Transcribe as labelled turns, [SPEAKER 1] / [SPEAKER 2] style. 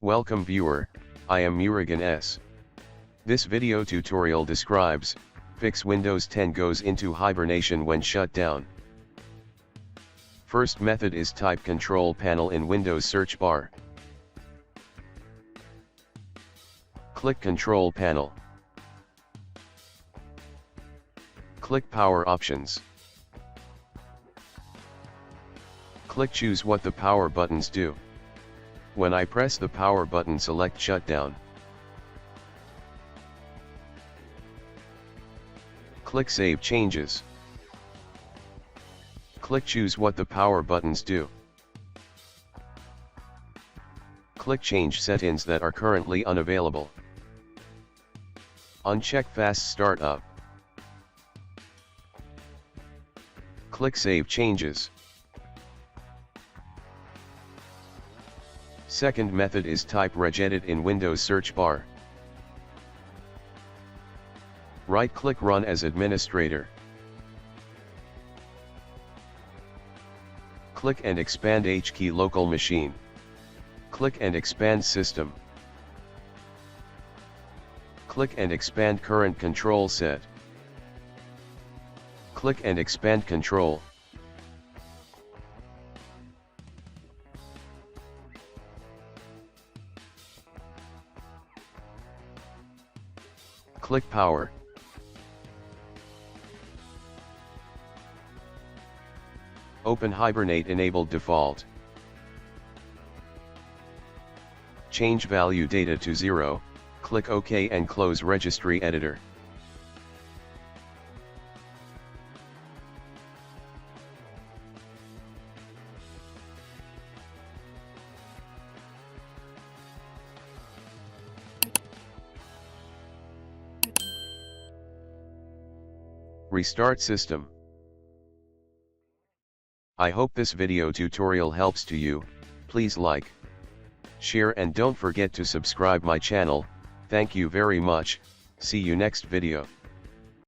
[SPEAKER 1] Welcome viewer, I am Murugan S. This video tutorial describes, fix Windows 10 goes into hibernation when shut down. First method is type Control Panel in Windows search bar. Click Control Panel. Click Power Options. Click Choose what the power buttons do. When I press the power button, select Shutdown. Click Save Changes. Click Choose what the power buttons do. Click Change settings that are currently unavailable. Uncheck Fast Startup. Click Save Changes. Second method is type regedit in Windows search bar. Right-click Run as administrator. Click and expand HKey local machine. Click and expand system. Click and expand current control set. Click and expand control. Click Power. Open Hibernate Enabled Default. Change value data to 0, click OK and close Registry Editor. Restart system. I hope this video tutorial helps to you. Please like, share and don't forget to subscribe my channel. Thank you very much. See you next video.